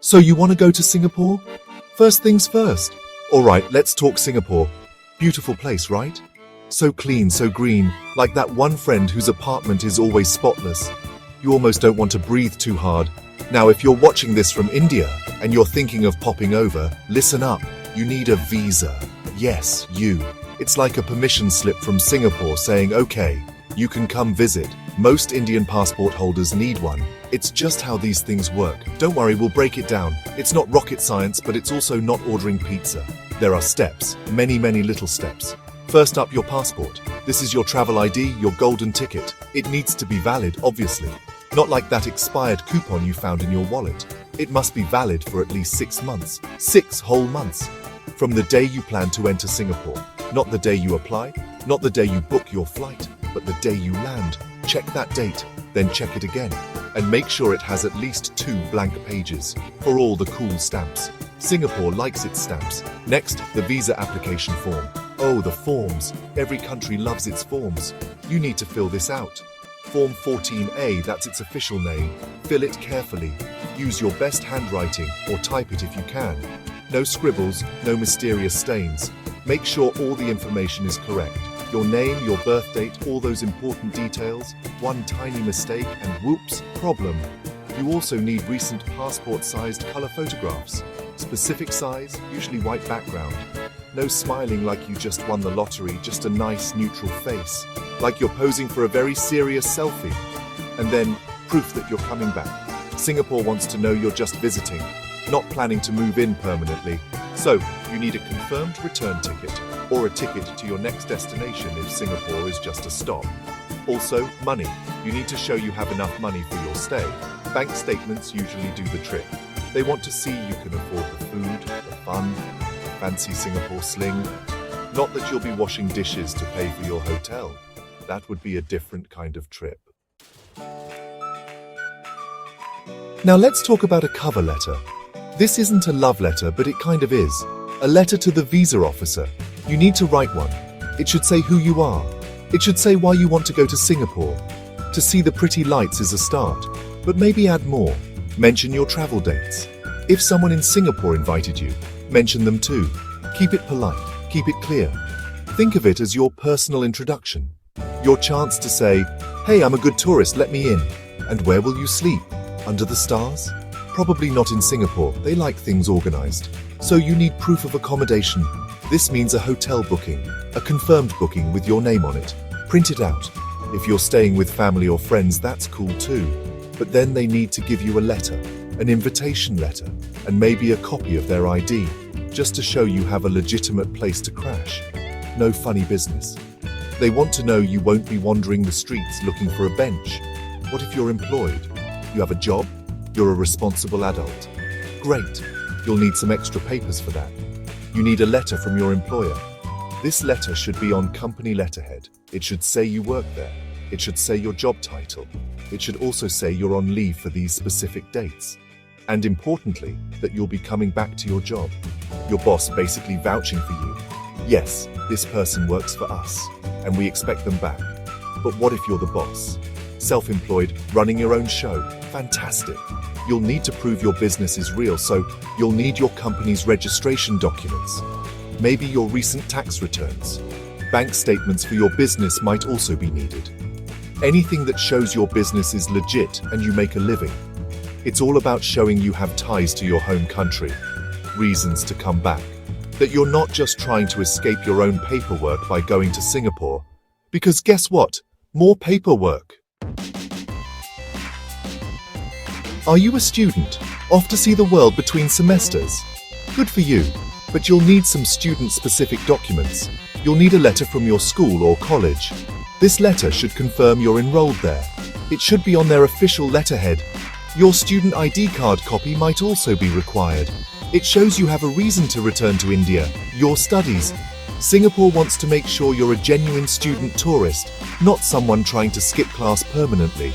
So you want to go to Singapore? First things first. Alright, let's talk Singapore. Beautiful place, right? So clean, so green, like that one friend whose apartment is always spotless. You almost don't want to breathe too hard. Now, if you're watching this from India and you're thinking of popping over, listen up. You need a visa. Yes, you. It's like a permission slip from Singapore saying, okay, you can come visit. Most Indian passport holders need one. It's just how these things work. Don't worry, we'll break it down. It's not rocket science, but it's also not ordering pizza. There are steps, many little steps. First up, your passport. This is your travel ID, your golden ticket. It needs to be valid, obviously. Not like that expired coupon you found in your wallet. It must be valid for at least 6 months. 6 whole months. From the day you plan to enter Singapore. Not the day you apply, not the day you book your flight, but the day you land. Check that date, then check it again. And make sure it has at least 2 blank pages for all the cool stamps. Singapore likes its stamps. Next, the visa application form. Oh, the forms. Every country loves its forms. You need to fill this out. Form 14A, that's its official name. Fill it carefully. Use your best handwriting or type it if you can. No scribbles, no mysterious stains. Make sure all the information is correct. Your name, your birth date, all those important details. One tiny mistake and whoops, problem. You also need recent passport-sized color photographs. Specific size, usually white background. No smiling like you just won the lottery, just a nice neutral face. Like you're posing for a very serious selfie. And then, proof that you're coming back. Singapore wants to know you're just visiting, not planning to move in permanently. So, you need a confirmed return ticket, or a ticket to your next destination if Singapore is just a stop. Also, money. You need to show you have enough money for your stay. Bank statements usually do the trick. They want to see you can afford the food, the fun, the fancy Singapore sling. Not that you'll be washing dishes to pay for your hotel. That would be a different kind of trip. Now let's talk about a cover letter. This isn't a love letter, but it kind of is. A letter to the visa officer. You need to write one. It should say who you are. It should say why you want to go to Singapore. To see the pretty lights is a start, but maybe add more. Mention your travel dates. If someone in Singapore invited you, mention them too. Keep it polite, keep it clear. Think of it as your personal introduction. Your chance to say, hey, I'm a good tourist, let me in. And where will you sleep? Under the stars? Probably not in Singapore, they like things organized. So you need proof of accommodation. This means a hotel booking, a confirmed booking with your name on it. Print it out. If you're staying with family or friends, that's cool too. But then they need to give you a letter, an invitation letter, and maybe a copy of their ID, just to show you have a legitimate place to crash. No funny business. They want to know you won't be wandering the streets looking for a bench. What if you're employed? You have a job? You're a responsible adult. Great. You'll need some extra papers for that. You need a letter from your employer. This letter should be on company letterhead. It should say you work there. It should say your job title. It should also say you're on leave for these specific dates. And importantly, that you'll be coming back to your job. Your boss basically vouching for you. Yes, this person works for us, and we expect them back. But what if you're the boss? Self-employed, running your own show. Fantastic. You'll need to prove your business is real, so you'll need your company's registration documents. Maybe your recent tax returns. Bank statements for your business might also be needed. Anything that shows your business is legit and you make a living. It's all about showing you have ties to your home country, reasons to come back, that you're not just trying to escape your own paperwork by going to Singapore. Because guess what? More paperwork. Are you a student, off to see the world between semesters? Good for you, but you'll need some student-specific documents. You'll need a letter from your school or college. This letter should confirm you're enrolled there. It should be on their official letterhead. Your student ID card copy might also be required. It shows you have a reason to return to India, your studies. Singapore wants to make sure you're a genuine student tourist, not someone trying to skip class permanently.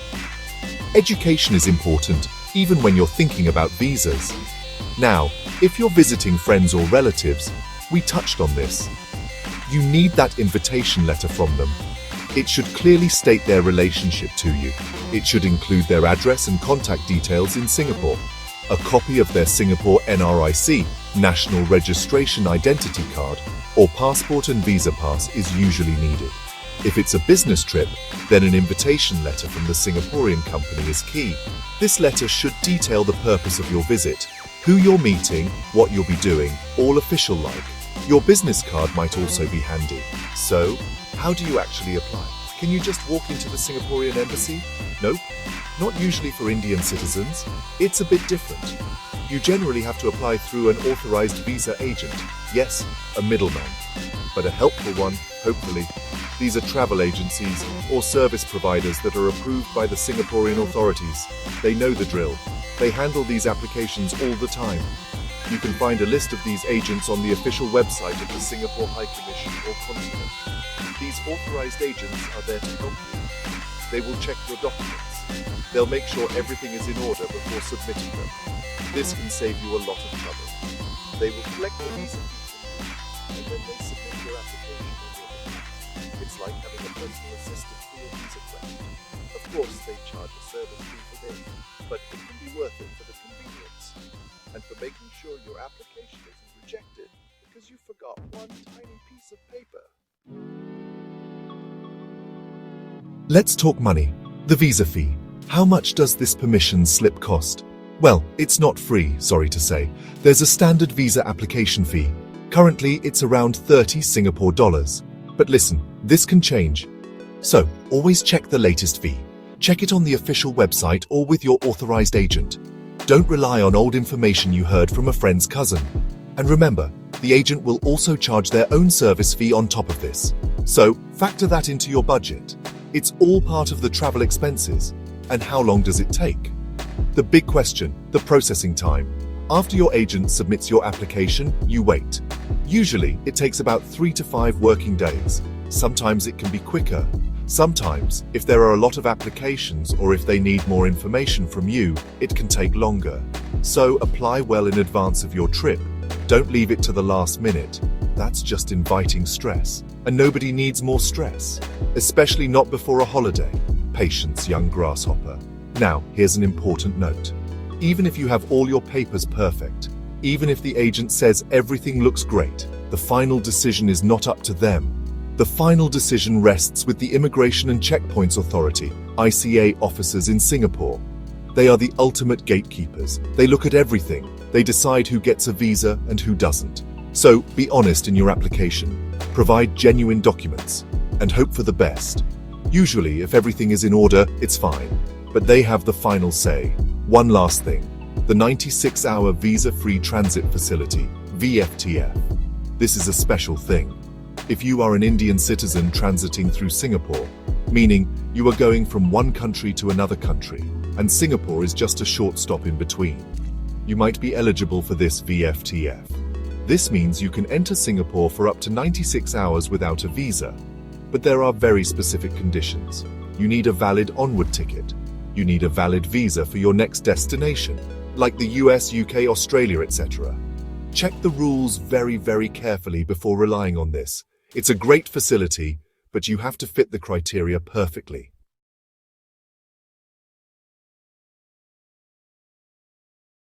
Education is important, even when you're thinking about visas. Now, if you're visiting friends or relatives, we touched on this. You need that invitation letter from them. It should clearly state their relationship to you. It should include their address and contact details in Singapore. A copy of their Singapore NRIC, National Registration Identity Card, or passport and visa pass is usually needed. If it's a business trip, then an invitation letter from the Singaporean company is key. This letter should detail the purpose of your visit, who you're meeting, what you'll be doing, all official-like. Your business card might also be handy. So, how do you actually apply? Can you just walk into the Singaporean embassy? Nope, not usually for Indian citizens. It's a bit different. You generally have to apply through an authorized visa agent. Yes, a middleman, but a helpful one, hopefully. These are travel agencies or service providers that are approved by the Singaporean authorities. They know the drill. They handle these applications all the time. You can find a list of these agents on the official website of the Singapore High Commission or Consulate. These authorized agents are there to help you. They will check your documents. They'll make sure everything is in order before submitting them. This can save you a lot of trouble. They will collect the visa and then they submit your application on your behalf. It's like having a personal assistant for your visa prep. Of course, they charge a service fee for this, but it can be worth it for the convenience and for making sure your application isn't rejected because you forgot one tiny piece of paper. Let's talk money. The visa fee. How much does this permission slip cost? Well, it's not free, sorry to say. There's a standard visa application fee. Currently, it's around 30 Singapore dollars. But listen, this can change. So, always check the latest fee. Check it on the official website or with your authorized agent. Don't rely on old information you heard from a friend's cousin. And remember, the agent will also charge their own service fee on top of this. So, factor that into your budget. It's all part of the travel expenses. And how long does it take? The big question, the processing time. After your agent submits your application, you wait. Usually, it takes about 3 to 5 working days. Sometimes it can be quicker. Sometimes, if there are a lot of applications or if they need more information from you, it can take longer. So apply well in advance of your trip. Don't leave it to the last minute. That's just inviting stress. And nobody needs more stress. Especially not before a holiday. Patience, young grasshopper. Now, here's an important note. Even if you have all your papers perfect, even if the agent says everything looks great, the final decision is not up to them. The final decision rests with the Immigration and Checkpoints Authority, ICA officers in Singapore. They are the ultimate gatekeepers. They look at everything. They decide who gets a visa and who doesn't. So, be honest in your application. Provide genuine documents and hope for the best. Usually, if everything is in order, it's fine. But they have the final say. One last thing. The 96-hour Visa-Free Transit Facility, VFTF. This is a special thing. If you are an Indian citizen transiting through Singapore, meaning you are going from one country to another country, and Singapore is just a short stop in between, you might be eligible for this VFTF. This means you can enter Singapore for up to 96 hours without a visa. But there are very specific conditions. You need a valid onward ticket. You need a valid visa for your next destination, like the US, UK, Australia, etc. Check the rules very, very carefully before relying on this. It's a great facility, but you have to fit the criteria perfectly.